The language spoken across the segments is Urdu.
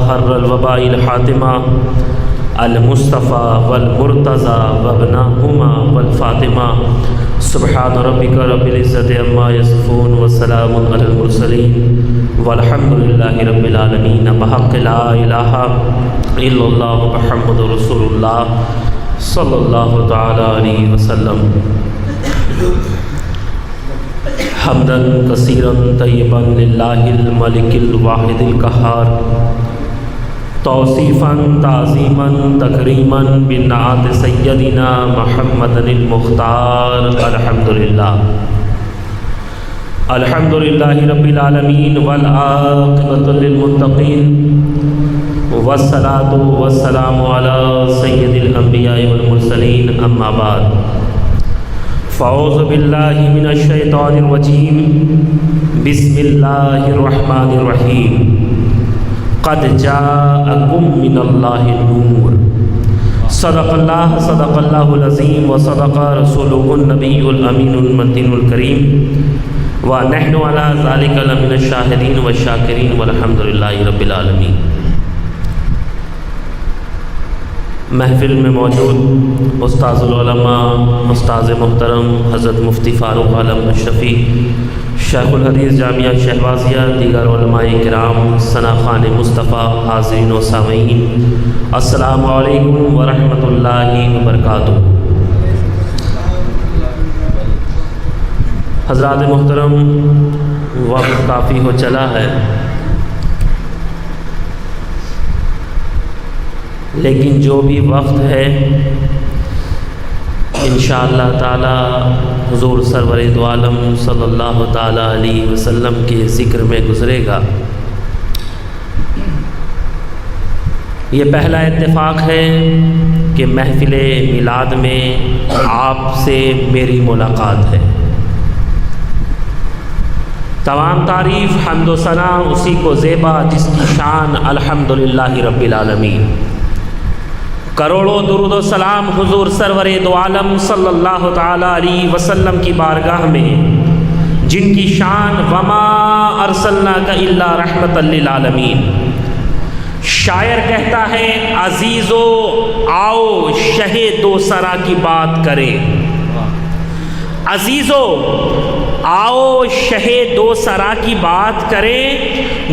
حر الوباء الحاتمہ المصطفى والمرتضى وابنهما والفاطمہ سبحان ربک رب العزت عما یصفون وسلام علی المرسلین والحمد للہ رب العالمین بحق لا الہ الا اللہ محمد رسول اللہ صلی اللہ تعالی علیہ وسلم حمدا کثیرا طیبا للہ الملک الواحد القہار توصیفاً تعظیماً تکریماً بنعت سیدنا محمد المختار الحمدللہ الحمدللہ رب العالمین والعاقبۃ للمتقین والصلاۃ والسلام علی سید الانبیاء والمرسلین اما بعد فاعوذ باللہ من الشیطان الرجیم بسم اللہ الرحمن الرحیم قد جاءکم من اللہ نور صدق اللہ العظیم وصدق رسولہ النبی الامین المتین الکریم ونحن علی ذلک لمن الشاہدین والشاکرین والحمد للہ رب العالمین۔ محفل میں موجود استاذ العلماء استاذ محترم حضرت مفتی فاروق عالم اشرفی شیخ الحدیث جامعہ شہبازیہ، دیگر علماء کرام، ثنا خوان مصطفیٰ، حاضرین و سامعین، السلام علیکم ورحمۃ اللہ وبرکاتہ۔ حضرات محترم، وقت کافی ہو چلا ہے، لیکن جو بھی وقت ہے انشاءاللہ تعالی حضور سرور دو عالم صلی اللہ تعالی علیہ وسلم کے ذکر میں گزرے گا۔ یہ پہلا اتفاق ہے کہ محفل میلاد میں آپ سے میری ملاقات ہے۔ تمام تعریف حمد و ثنا اسی کو زیبا جس کی شان الحمدللہ رب العالمین۔ کروڑوں درود و سلام حضور سرور دو عالم صلی اللہ تعالی علیہ وسلم کی بارگاہ میں، جن کی شان وما ارسلناک الا رحمۃ للعالمین۔ شاعر کہتا ہے عزیزو آؤ شہ دو سرا کی بات کریں، عزیزو آؤ شہ دو سرا کی بات کریں،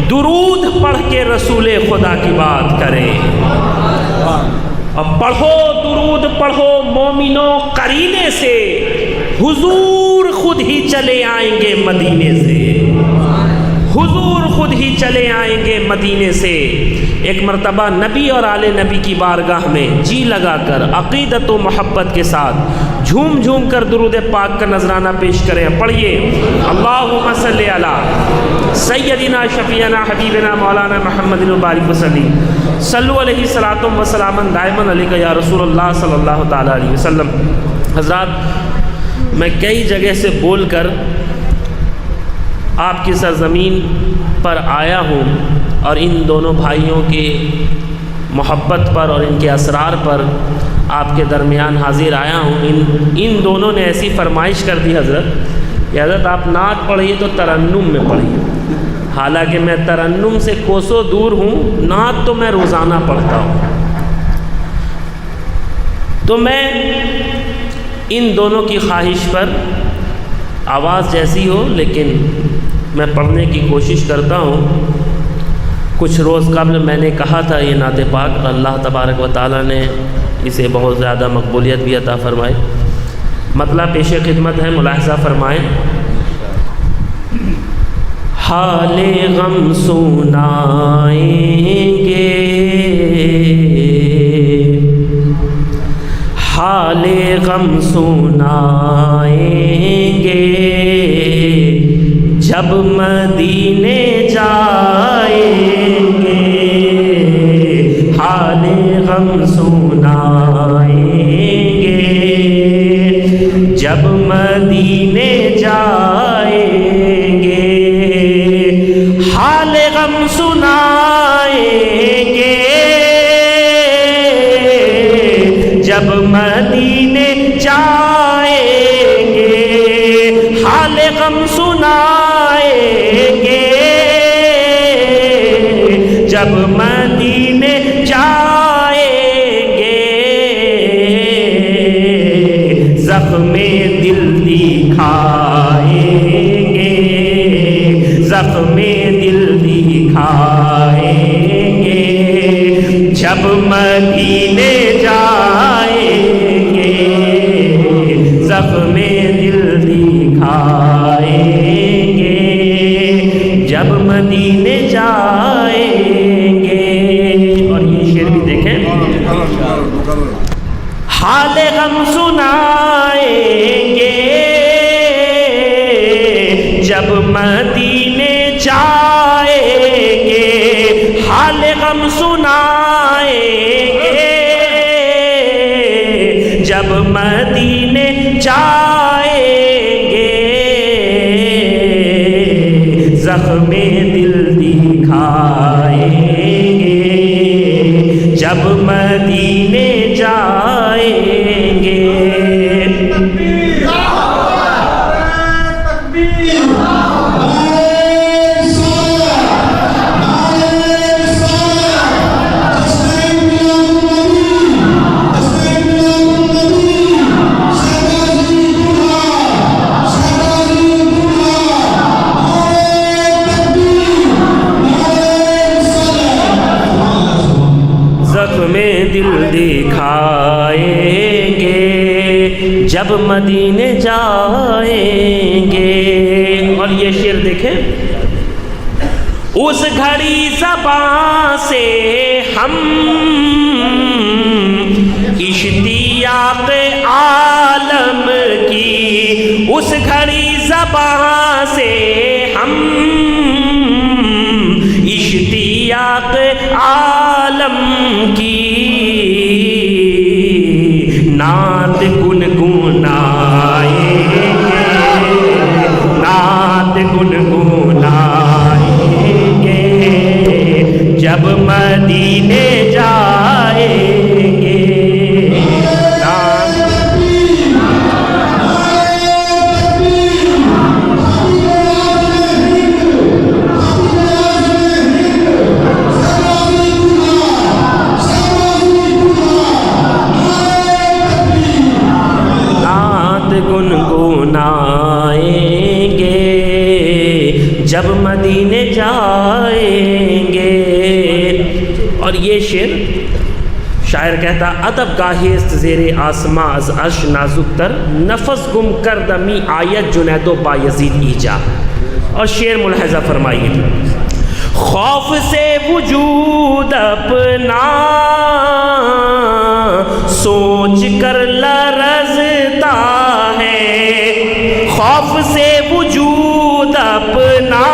درود پڑھ کے رسول خدا کی بات کریں۔ اب پڑھو درود پڑھو مومنوں قرینے سے، حضور خود ہی چلے آئیں گے مدینے سے، حضور خود ہی چلے آئیں گے مدینے سے۔ ایک مرتبہ نبی اور آل نبی کی بارگاہ میں جی لگا کر عقیدت و محبت کے ساتھ جھوم جھوم کر درود پاک کا نذرانہ پیش کریں۔ پڑھیے اللہم صلی علی سیدنا شفیعنا حبیبنا مولانا محمد المبارک وسلم صلو علیہ صلاۃ و سلام دائما علیک یا رسول اللہ صلی اللہ تعالی علیہ وسلم۔ حضرات، میں کئی جگہ سے بول کر آپ کی سرزمین پر آیا ہوں اور ان دونوں بھائیوں کی محبت پر اور ان کے اسرار پر آپ کے درمیان حاضر آیا ہوں۔ ان دونوں نے ایسی فرمائش کر دی حضرت کہ حضرت آپ نعت پڑھیے تو ترنم میں پڑھیے۔ حالانکہ میں ترنم سے کوسوں دور ہوں، نعت تو میں روزانہ پڑھتا ہوں۔ تو میں ان دونوں کی خواہش پر آواز جیسی ہو لیکن میں پڑھنے کی کوشش کرتا ہوں۔ کچھ روز قبل میں نے کہا تھا یہ نعت پاک، اللہ تبارک و تعالیٰ نے اسے بہت زیادہ مقبولیت بھی عطا فرمائے۔ مطلب پیش خدمت ہے، ملاحظہ فرمائیں۔ حال غم سنائیں گے، حال غم سنائیں گے، جب مدینے جائیں گے، حال غم سنائیں گے، جب مدینے جائیں گے، حال غم سنائیں گے، جب مدینے جائیں گے، حال غم سنائیں گے، جب مدینے جائیں گے زخم دل دکھائیں گے زخم دل دکھائیں گے جب مدینے جائیں گے زخم دل دکھائیں گے جب مدینے جائیں گے. اور یہ شعر بھی دیکھیں حال غم سنائیں گے جب مدینے جائیں گے حال غم سنائیں گے جب مدینے جائیں گے زخم دل دکھائیں گے جب مدینے جائیں گے. دل دکھائیں گے جب مدینے جائیں گے. اور یہ شعر دیکھیں اس گھڑی زبان سے ہم اشتیاق عالم کی اس گھڑی زبان سے ہم اشتیاق عالم کی نعت گنگنائیں گے نعت گنگنائیں گے جب مدینے جائیں گے. گنگنائیں گے جب مدینے جائیں گے. اور یہ شعر شاعر کہتا ادب گاہست زیر آسماں از عرش نازک تر نفس گم کردمی آیت جنید و بایزید ایجا. اور شعر ملاحظہ فرمائیے خوف سے وجود اپنا سوچ کر لرزتا ہے خوف سے وجود اپنا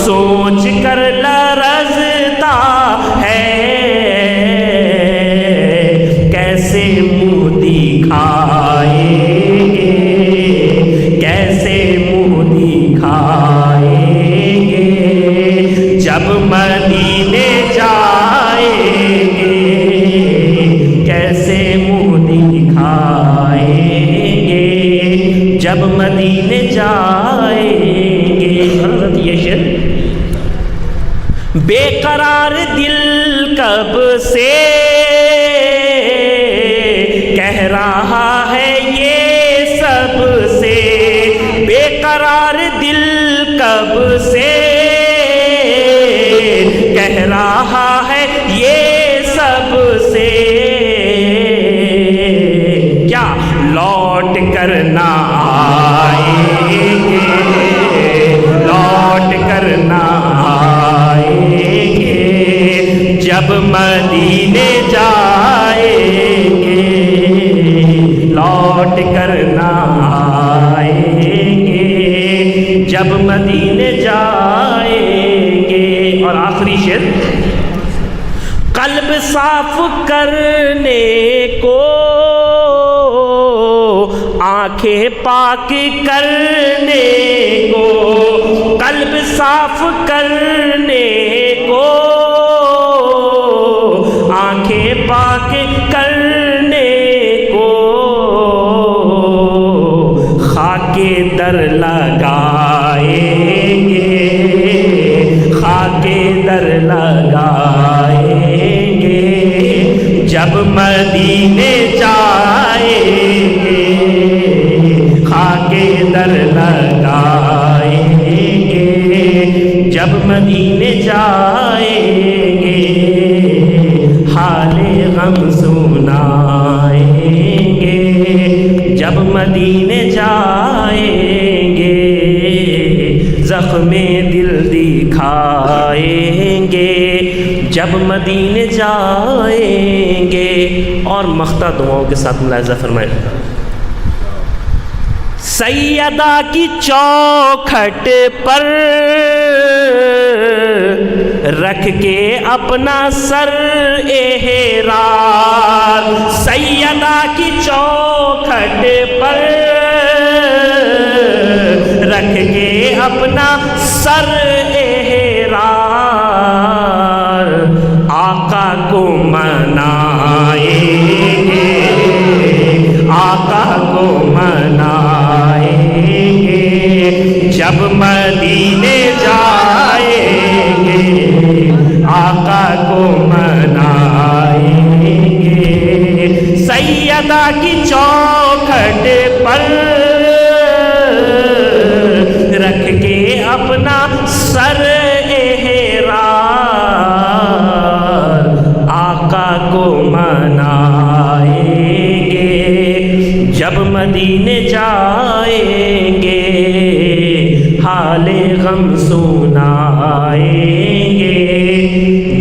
سوچ کر لرزتا ہے کیسے منہ دکھائیں گے کیسے منہ دکھائیں گے جب مدینے جائیں گے کیسے منہ دکھائیں گے جب مدینے جائیں گے. حضرت یہ شعر بے قرار دل کب سے کہہ رہا ہے یہ سب سے بے قرار دل کب سے کہہ رہا ہے یہ سب سے کیا لوٹ کر نہ آئیں گے لوٹ کر نہ آئیں گے جب مدینے جائیں گے لوٹ کر نہ آئیں گے جب مدینے جائیں گے. اور آخری شعر قلب صاف کرنے کو آنکھیں پاک کرنے کو قلب صاف کرنے کو آنکھیں پاک کرنے کو خاک در لگائیں گے خاک در لگائیں گے جب مدینے جائیں گے، خاک در لگائیں گے جب مدینے جائیں گے، حال غم سنائیں گے جب مدینے جائیں گے، زخم دل دکھائیں گے جب مدینے جائیں گے۔ اور مختہ دعاؤں کے ساتھ ملاحظہ فرمائیں۔ سیدہ کی چوکھٹ پر رکھ کے اپنا سر احرار، سیدہ کی چوکھٹ پر رکھ کے اپنا سر احرار، آقا کو منائیں گے، آقا کو منائیں گے جب مدینے جائیں گے، آقا کو منائیں گے۔ سیدہ کی چوکھٹ پر رکھ کے اپنا سر احرار، آقا کو منائیں گے جب مدینے جائیں گے، حال غم سنائیں گے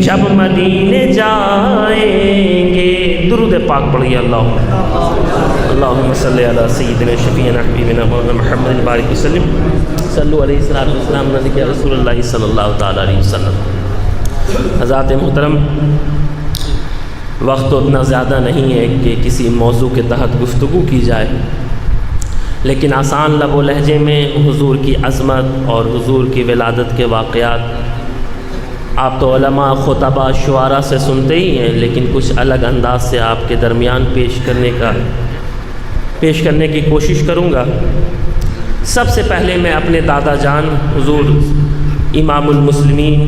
جب مدینے جائیں گے۔ درود پاک پڑھیے اللہم صلی علی سیدنا شفیعنا حبیبنا مولانا محمد بارک وسلم، صلو علیہ السلام علیہ رسول اللہ صلی اللہ تعالیٰ علیہ وسلم۔ حضرات محترم، وقت تو اتنا زیادہ نہیں ہے کہ کسی موضوع کے تحت گفتگو کی جائے، لیکن آسان لب و لہجے میں حضور کی عظمت اور حضور کی ولادت کے واقعات آپ تو علماء، خطباء، شعراء سے سنتے ہی ہیں، لیکن کچھ الگ انداز سے آپ کے درمیان پیش کرنے کی کوشش کروں گا۔ سب سے پہلے میں اپنے دادا جان حضور امام المسلمین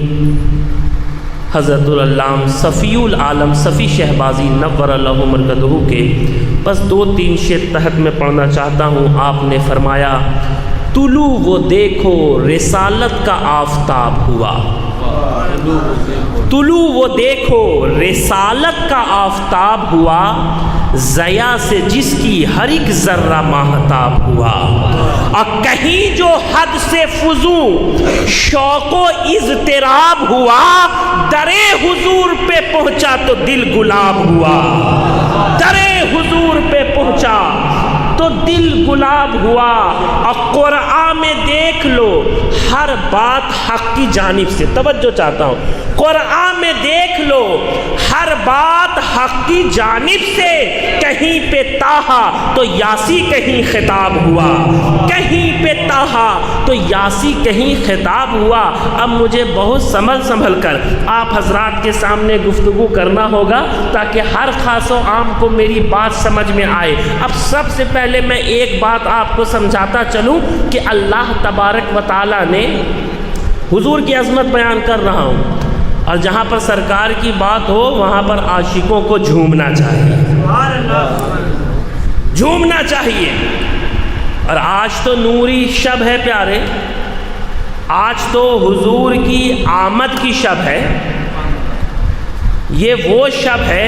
حضرت العلام صفی العالم صفی شہبازی نور اللہ مرکزہ کے بس 2-3 شعر تحت میں پڑھنا چاہتا ہوں۔ آپ نے فرمایا، طلوع وہ دیکھو رسالت کا آفتاب ہوا، طلوع وہ دیکھو رسالت کا آفتاب ہوا، ضیا سے جس کی ہر ایک ذرہ ماہتاب ہوا، اور کہیں جو حد سے فزوں شوق و اضطراب ہوا، درے حضور پہ پہنچا تو دل گلاب ہوا، درے حضور پہ پہنچا تو دل گلاب ہوا۔ اور قرآن میں دیکھ لو ہر بات حق کی جانب سے، توجہ چاہتا ہوں، قرآن میں دیکھ لو ہر بات حق کی جانب سے، کہیں پہ تاہا تو یاسی کہیں خطاب ہوا، کہیں پہ تاہا تو یاسی کہیں خطاب ہوا۔ اب مجھے بہت سنبھل کر آپ حضرات کے سامنے گفتگو کرنا ہوگا تاکہ ہر خاص و عام کو میری بات سمجھ میں آئے۔ اب سب سے پہلے میں ایک بات آپ کو سمجھاتا چلوں کہ اللہ تبارک و تعالیٰ نے، حضور کی عظمت بیان کر رہا ہوں، اور جہاں پر سرکار کی بات ہو وہاں پر عاشقوں کو جھومنا چاہیے، جھومنا چاہیے۔ اور آج تو نوری شب ہے پیارے، آج تو حضور کی آمد کی شب ہے۔ یہ وہ شب ہے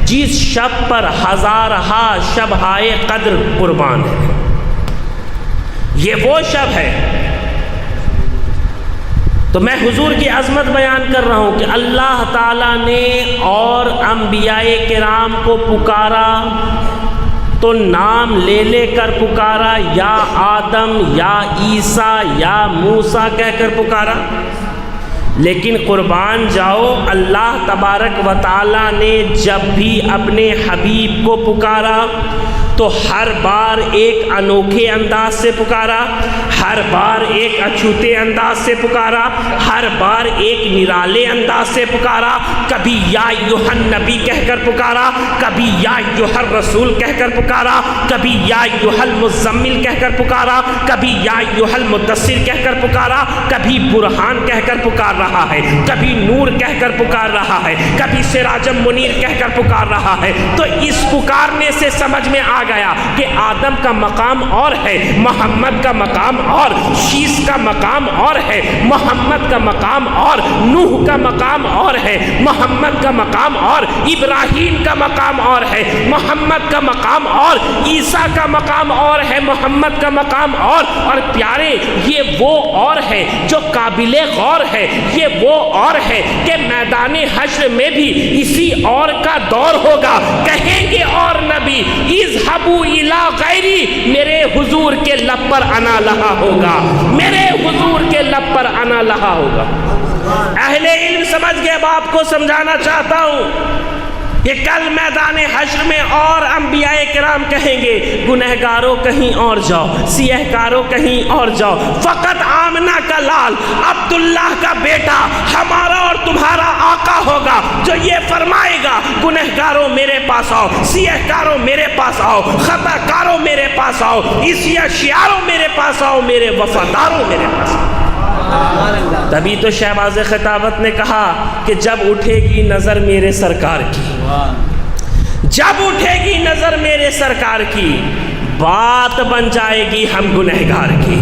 جس شب پر ہزارہا شب ہائے قدر قربان ہے، یہ وہ شب ہے۔ تو میں حضور کی عظمت بیان کر رہا ہوں کہ اللہ تعالیٰ نے اور انبیاء کرام کو پکارا تو نام لے لے کر پکارا، یا آدم، یا عیسیٰ، یا موسیٰ کہہ کر پکارا۔ لیکن قربان جاؤ، اللہ تبارک و تعالیٰ نے جب بھی اپنے حبیب کو پکارا تو تو ہر بار ایک انوکھے انداز سے پکارا، ہر بار ایک اچھوتے انداز سے پکارا، ہر بار ایک نرالے انداز سے پکارا۔ کبھی یا ایھا النبی کہہ کر پکارا، کبھی یا ایھا الرسول کہہ کر پکارا، کبھی یا ایھا المزمل کہہ کر پکارا، کبھی یا ایھا المدثر کہہ کر پکارا، کبھی برہان کہہ کر پکار رہا ہے، کبھی نور کہہ کر پکار رہا ہے، کبھی سراجم منیر کہہ کر پکار رہا ہے۔ تو اس پکارنے سے سمجھ میں آ گیا کہ آدم کا مقام اور ہے، محمد کا مقام اور، شیس کا مقام اور ہے، محمد کا مقام اور، نوح کا مقام اور ہے، محمد کا مقام اور، ابراہیم کا مقام اور ہے، محمد کا مقام اور، عیسیٰ کا مقام اور ہے، محمد کا مقام اور پیارے یہ وہ اور ہے جو قابل غور ہے، یہ وہ اور ہے کہ میدان حشر میں بھی اسی اور کا دور ہوگا۔ کہیں گے اور نبی اذهبوا الی غیری، میرے حضور کے لب پر انا لہا ہوگا، میرے حضور کے لب پر انا لہا ہوگا۔ اہل علم سمجھ گئے، اب آپ کو سمجھانا چاہتا ہوں کہ کل میدان حشر میں اور انبیاء کرام کہیں گے گنہگاروں کہیں اور جاؤ، سیاہ کاروں کہیں اور جاؤ، فقط آمنہ کا لال عبداللہ کا بیٹا ہمارا اور تمہارا آقا ہوگا جو یہ فرمائے گا گنہگاروں میرے پاس آؤ، سیاہ کاروں میرے پاس آؤ، خطا کاروں میرے پاس آؤ، عیسیٰ شیعاروں میرے پاس آؤ، میرے وفاداروں میرے پاس آؤ۔ تبھی تو شہباز خطابت نے کہا کہ جب اٹھے گی نظر میرے سرکار کی، جب اٹھے گی نظر میرے سرکار کی، بات بن جائے گی ہم گنہگار کی،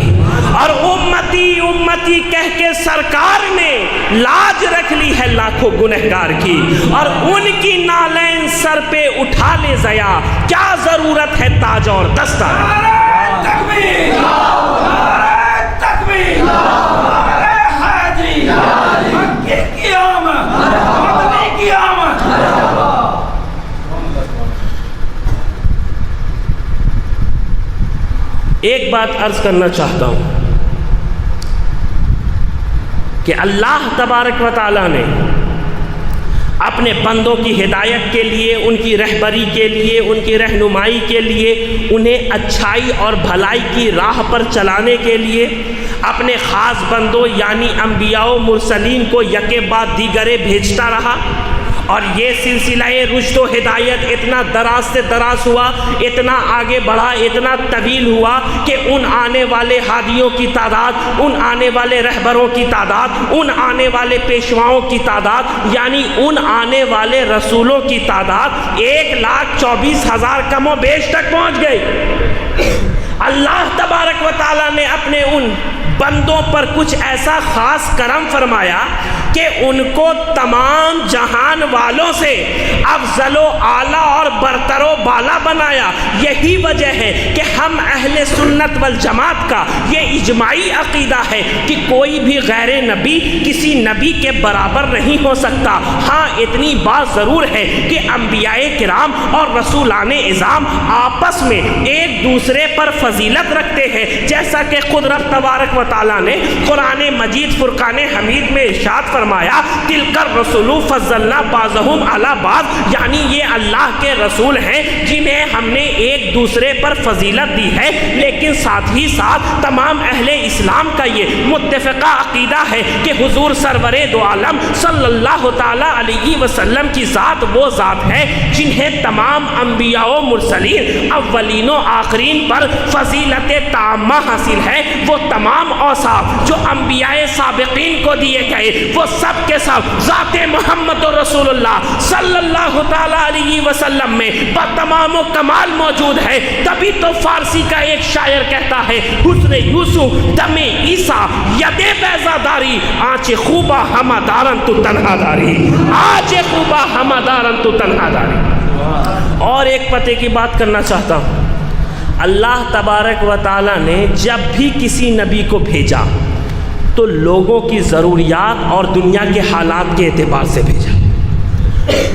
اور امتی امتی کہہ کے سرکار نے لاج رکھ لی ہے لاکھوں گنہگار کی، اور ان کی نالین سر پہ اٹھا لے زیا، کیا ضرورت ہے تاج اور دستار۔ ایک بات عرض کرنا چاہتا ہوں کہ اللہ تبارک و تعالیٰ نے اپنے بندوں کی ہدایت کے لیے، ان کی رہبری کے لیے، ان کی رہنمائی کے لیے، انہیں اچھائی اور بھلائی کی راہ پر چلانے کے لیے اپنے خاص بندوں یعنی انبیاء و مرسلین کو یکے بعد دیگرے بھیجتا رہا، اور یہ سلسلہ رشد و ہدایت اتنا دراز سے دراز ہوا، اتنا آگے بڑھا، اتنا طویل ہوا کہ ان آنے والے ہادیوں کی تعداد، ان آنے والے رہبروں کی تعداد، ان آنے والے پیشواؤں کی تعداد، یعنی ان آنے والے رسولوں کی تعداد 1,24,000 کم و بیش تک پہنچ گئی۔ اللہ تبارک و تعالیٰ نے اپنے ان بندوں پر کچھ ایسا خاص کرم فرمایا کہ ان کو تمام جہان والوں سے افضل و اعلیٰ اور برتر و بالا بنایا۔ یہی وجہ ہے کہ ہم اہل سنت والجماعت کا یہ اجماعی عقیدہ ہے کہ کوئی بھی غیر نبی کسی نبی کے برابر نہیں ہو سکتا۔ ہاں اتنی بات ضرور ہے کہ انبیاء کرام اور رسولان اعظام آپس میں ایک دوسرے پر فضیلت رکھتے ہیں، جیسا کہ خود رب تبارک و تعالیٰ نے قرآن مجید فرقان حمید میں ارشاد فرمایا تلک الرسل فضلنا بعضهم علی بعض، یعنی یہ اللہ کے رسول ہیں جنہیں ہم نے ایک دوسرے پر فضیلت دی ہے۔ لیکن ساتھ ہی ساتھ تمام اہل اسلام کا یہ متفقہ عقیدہ ہے کہ حضور سرور دو عالم صلی اللہ تعالیٰ علیہ وسلم کی ذات وہ ذات ہے جنہیں تمام انبیاء و مرسلین اولین و آخرین پر فضیلت تامہ حاصل ہے۔ وہ تمام اوصاف جو انبیاء سابقین کو دیے گئے وہ سب کے سب ذات محمد رسول اللہ صلی اللہ تعالیٰ علیہ وسلم میں بتمام و کمال موجود ہے۔ تبھی تو فارسی کا ایک شاعر کہتا ہے حسن یوسف دم عیسیٰ ید بیضا داری آنچ خوبہ ہمہ دارن تو تنہا داری، آنچ خوبہ ہمہ دارن تو تنہا داری۔ اور ایک پتے کی بات کرنا چاہتا ہوں، اللہ تبارک و تعالیٰ نے جب بھی کسی نبی کو بھیجا تو لوگوں کی ضروریات اور دنیا کے حالات کے اعتبار سے بھیجا۔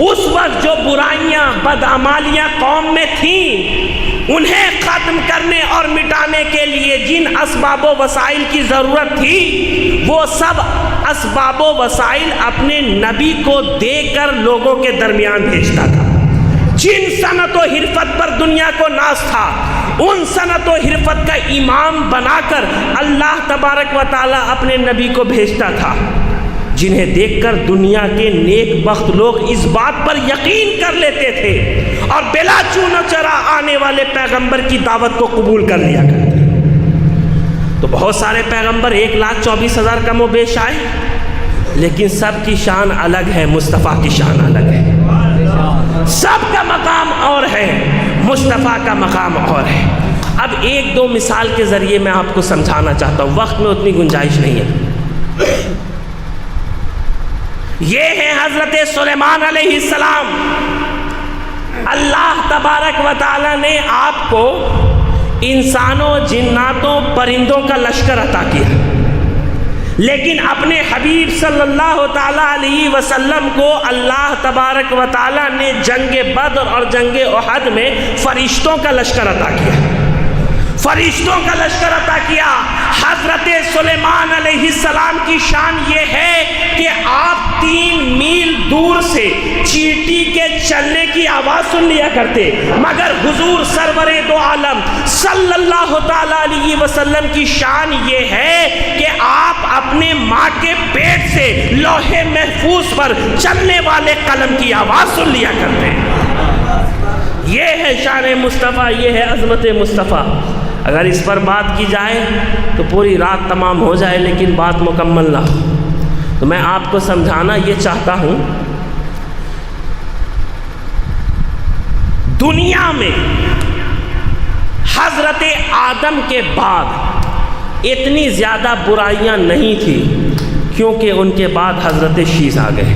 اس وقت جو برائیاں بدعمالیاں قوم میں تھیں انہیں ختم کرنے اور مٹانے کے لیے جن اسباب و وسائل کی ضرورت تھی وہ سب اسباب و وسائل اپنے نبی کو دے کر لوگوں کے درمیان بھیجتا تھا۔ جن صنعت و حرفت پر دنیا کو ناز تھا، ان صنعت و حرفت کا امام بنا کر اللہ تبارک و تعالیٰ اپنے نبی کو بھیجتا تھا، جنہیں دیکھ کر دنیا کے نیک بخت لوگ اس بات پر یقین کر لیتے تھے اور بلا چون و چرا آنے والے پیغمبر کی دعوت کو قبول کر لیا کرتے۔ تو بہت سارے پیغمبر 1,24,000 کم و بیش آئے، لیکن سب کی شان الگ ہے، مصطفیٰ کی شان الگ ہے۔ سب کا مقام اور ہے، مصطفیٰ کا مقام اور ہے۔ اب ایک دو مثال کے ذریعے میں آپ کو سمجھانا چاہتا ہوں، وقت میں اتنی گنجائش نہیں ہے۔ یہ ہے حضرت سلیمان علیہ السلام۔ اللہ تبارک و تعالی نے آپ کو انسانوں، جناتوں، پرندوں کا لشکر عطا کیا، لیکن اپنے حبیب صلی اللہ تعالیٰ علیہ وسلم کو اللہ تبارک و تعالیٰ نے جنگ بدر اور جنگ احد میں فرشتوں کا لشکر عطا کیا، فرشتوں کا لشکر عطا کیا۔ حضرت سلیمان علیہ السلام کی شان یہ ہے کہ آپ 3 میل دور سے چیٹی کے چلنے کی آواز سن لیا کرتے، مگر حضور سرور دو عالم صلی اللہ تعالیٰ علیہ وسلم کی شان یہ ہے کہ آپ اپنے ماں کے پیٹ سے لوح محفوظ پر چلنے والے قلم کی آواز سن لیا کرتے۔ یہ ہے شان مصطفیٰ، یہ ہے عظمت مصطفیٰ۔ اگر اس پر بات کی جائے تو پوری رات تمام ہو جائے، لیکن بات مکمل نہ ہو۔ تو میں آپ کو سمجھانا یہ چاہتا ہوں، دنیا میں حضرت آدم کے بعد اتنی زیادہ برائیاں نہیں تھیں، کیونکہ ان کے بعد حضرت شیث آ گئے۔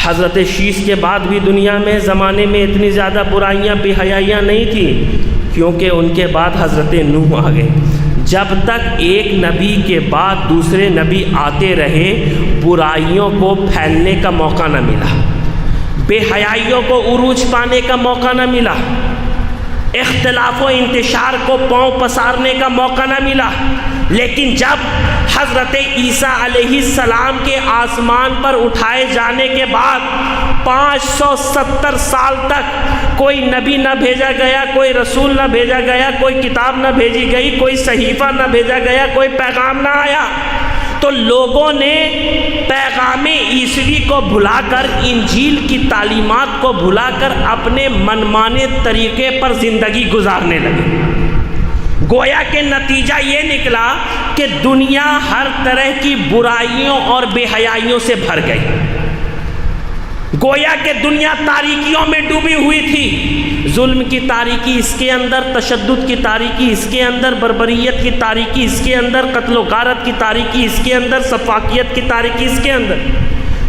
حضرت شیث کے بعد بھی دنیا میں زمانے میں اتنی زیادہ برائیاں، بے حیائیاں نہیں تھیں، کیونکہ ان کے بعد حضرت نوح آ گئے۔ جب تک ایک نبی کے بعد دوسرے نبی آتے رہے، برائیوں کو پھیلنے کا موقع نہ ملا، بے حیائیوں کو عروج پانے کا موقع نہ ملا، اختلاف و انتشار کو پاؤں پسارنے کا موقع نہ ملا۔ لیکن جب حضرت عیسیٰ علیہ السلام کے آسمان پر اٹھائے جانے کے بعد 570 سال تک کوئی نبی نہ بھیجا گیا، کوئی رسول نہ بھیجا گیا، کوئی کتاب نہ بھیجی گئی، کوئی صحیفہ نہ بھیجا گیا، کوئی پیغام نہ آیا، تو لوگوں نے پیغام عیسوی کو بھلا کر، انجیل کی تعلیمات کو بھلا کر اپنے منمانے طریقے پر زندگی گزارنے لگے۔ گویا کہ نتیجہ یہ نکلا کہ دنیا ہر طرح کی برائیوں اور بے حیائیوں سے بھر گئی۔ گویا کہ دنیا تاریکیوں میں ڈوبی ہوئی تھی، ظلم کی تاریکی اس کے اندر، تشدد کی تاریکی اس کے اندر، بربریت کی تاریکی اس کے اندر، قتل و غارت کی تاریکی اس کے اندر، سفاکیت کی تاریکی اس کے اندر،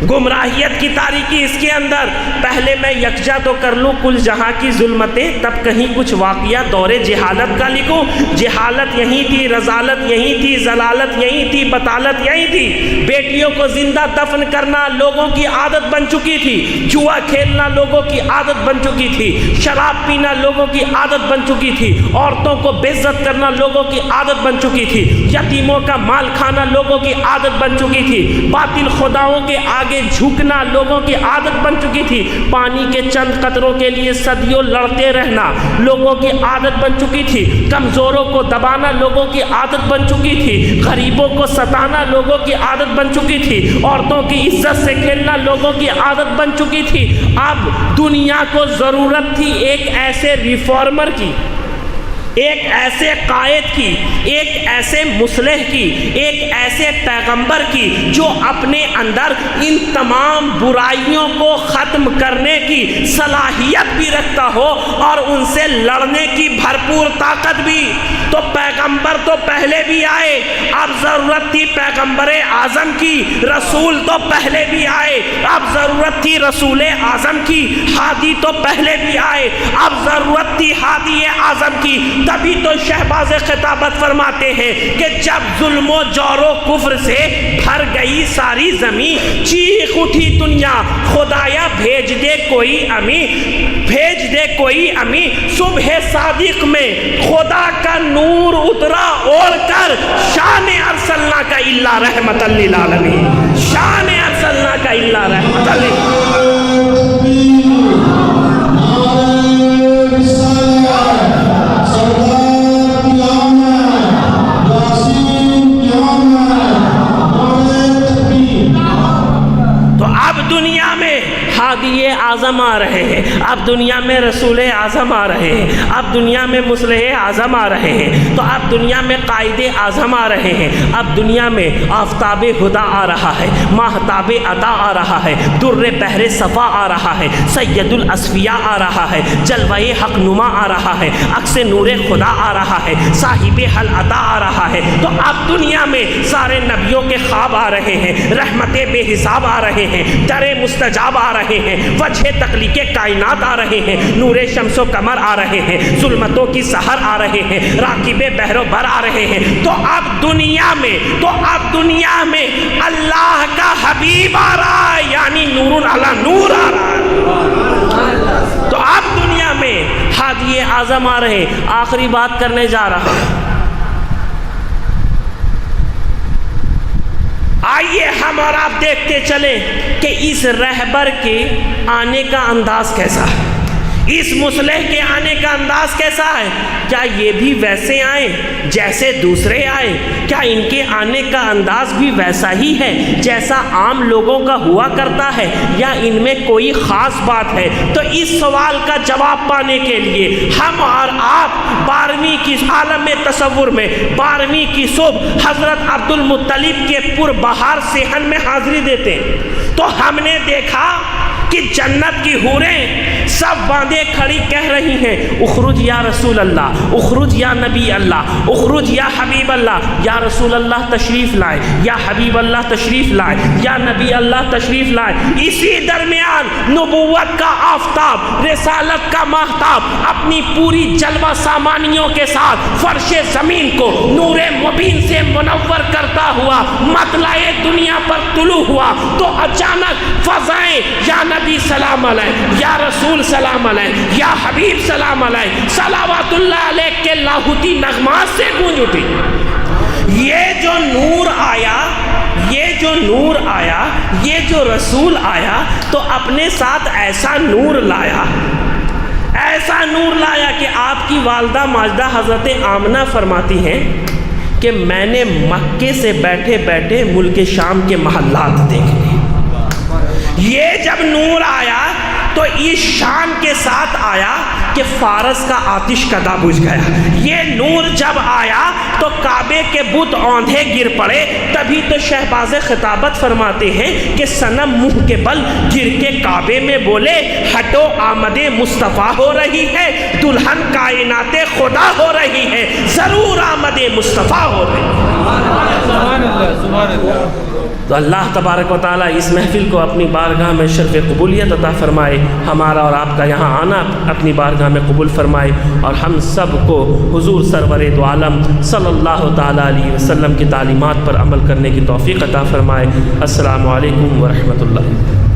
گمراہیت کی تاریکی اس کے اندر۔ پہلے میں یکجا تو کر لوں کل جہاں کی ظلمتیں، تب کہیں کچھ واقعہ دور جہالت کا لکھوں۔ جہالت یہیں تھی، رذالت یہیں تھی، ضلالت یہیں تھی، بطالت یہیں تھی۔ بیٹیوں کو زندہ دفن کرنا لوگوں کی عادت بن چکی تھی، جوا کھیلنا لوگوں کی عادت بن چکی تھی، شراب پینا لوگوں کی عادت بن چکی تھی، عورتوں کو بے عزت کرنا لوگوں کی عادت بن چکی تھی، یتیموں کا مال کھانا لوگوں کی عادت بن چکی تھی، باطل خداؤں کے آگے جھکنا لوگوں کی عادت بن چکی تھی، پانی کے چند قطروں کے لیے صدیوں لڑتے رہنا لوگوں کی عادت بن چکی تھی، کمزوروں کو دبانا لوگوں کی عادت بن چکی تھی، غریبوں کو ستانا لوگوں کی عادت بن چکی تھی، عورتوں کی عزت سے کھیلنا لوگوں کی عادت بن چکی تھی۔ اب دنیا کو ضرورت تھی ایک ایسے ریفارمر کی، ایک ایسے قائد کی، ایک ایسے مصلح کی، ایک ایسے پیغمبر کی جو اپنے اندر ان تمام برائیوں کو ختم کرنے کی صلاحیت بھی رکھتا ہو اور ان سے لڑنے کی بھرپور طاقت بھی۔ تو پیغمبر تو پہلے بھی آئے، اب ضرورت تھی پیغمبر اعظم کی، رسول تو پہلے بھی آئے، اب ضرورت تھی رسول اعظم کی، ہادی تو پہلے بھی آئے، اب ضرورت تھی ہادی اعظم کی۔ تبھی تو شہباز خطابت فرماتے ہیں کہ جب ظلم و جور و کفر سے بھر گئی ساری زمین، چیخ اٹھی دنیا خدایا بھیج دے کوئی امی، بھیج دے کوئی امی۔ صبح صادق میں خدا کا نور اترا اوڑھ کر، شان ارسلنا کا الا رحمت للعالمین، شان ارسلنا کا الا رحمت للعالمین۔ دنیا میں ہادی اعظم آ رہے ہیں، اب دنیا میں رسول اعظم آ رہے ہیں، اب دنیا میں مصلح اعظم آ رہے ہیں، تو اب دنیا میں قائد اعظم آ رہے ہیں، اب دنیا میں آفتاب ہدا آ رہا ہے، ماہتاب عطا آ رہا ہے، در بحر صفا آ رہا ہے، سید الاصفیاء آ رہا ہے، جلوہ حق نما آ رہا ہے، عکس نور خدا آ رہا ہے، صاحب حل عطا آ رہا ہے۔ تو اب دنیا میں سارے نبیوں کے خواب آ رہے ہیں، رحمت بے حساب آ رہے ہیں، در مستجاب آ رہے ہیں، وجہ تخلیق کائنات آ رہے ہیں، نور شمس و قمر آ رہے ہیں، ظلمتوں کی سحر آ رہے ہیں، راکب بحر و بر آ رہے ہیں۔ تو اب دنیا میں اللہ کا حبیب آ رہا ہے، یعنی نور علی نور آ رہا ہے۔ تو اب دنیا میں ہادی اعظم آ رہے ہیں۔ آخری بات کرنے جا رہا ہوں، آئیے ہم اور آپ دیکھتے چلیں کہ اس رہبر کے آنے کا انداز کیسا ہے، اس مصلح کے آنے کا انداز کیسا ہے۔ کیا یہ بھی ویسے آئے جیسے دوسرے آئے؟ کیا ان کے آنے کا انداز بھی ویسا ہی ہے جیسا عام لوگوں کا ہوا کرتا ہے، یا ان میں کوئی خاص بات ہے؟ تو اس سوال کا جواب پانے کے لیے ہم اور آپ 12ویں کی عالم تصور میں 12ویں کی صبح حضرت عبد المطلب کے پربہار صحن میں حاضری دیتے ہیں۔ تو ہم نے دیکھا کہ جنت کی حوریں سب باندھے کھڑی کہہ رہی ہیں، اخرج یا رسول اللہ، اخرج یا نبی اللہ، اخرج یا حبیب اللہ، یا رسول اللہ تشریف لائے، یا حبیب اللہ تشریف لائے، یا نبی اللہ تشریف لائے۔ اسی درمیان نبوت کا آفتاب، رسالت کا ماہتاب اپنی پوری جلوہ سامانیوں کے ساتھ فرش زمین کو نور مبین سے منور کرتا ہوا مطلع دنیا پر طلوع ہوا، تو اچانک فضائیں یا نبی سلام علیہ، یا رسول سلام علیہ، یا حبیب سلام علیہ، صلوات اللہ علیہ کے لاہوتی نغمات سے گونج اٹھی۔ یہ جو نور آیا، یہ جو رسول آیا تو اپنے ساتھ ایسا نور لایا کہ آپ کی والدہ ماجدہ حضرت آمنہ فرماتی ہیں کہ میں نے مکے سے بیٹھے بیٹھے ملک شام کے محلات دیکھ لیے۔ یہ جب نور آیا تو اس شان کے ساتھ آیا کہ فارس کا آتش کدا بجھ گیا۔ یہ نور جب آیا تو کعبے کے بت اوندھے گر پڑے۔ تبھی تو شہباز خطابت فرماتے ہیں کہ صنم منہ کے بل گر کے کعبے میں بولے، ہٹو آمد مصطفیٰ ہو رہی ہے، دلہن کائنات خدا ہو رہی ہے، ضرور آمد مصطفیٰ ہو رہی ہے۔ سبحان اللہ، سبحان اللہ۔ تو اللہ تبارک و تعالیٰ اس محفل کو اپنی بارگاہ میں شرف قبولیت عطا فرمائے، ہمارا اور آپ کا یہاں آنا اپنی بارگاہ میں قبول فرمائے، اور ہم سب کو حضور سرور دو عالم صلی اللہ تعالیٰ علیہ وسلم کی تعلیمات پر عمل کرنے کی توفیق عطا فرمائے۔ السلام علیکم ورحمۃ اللہ۔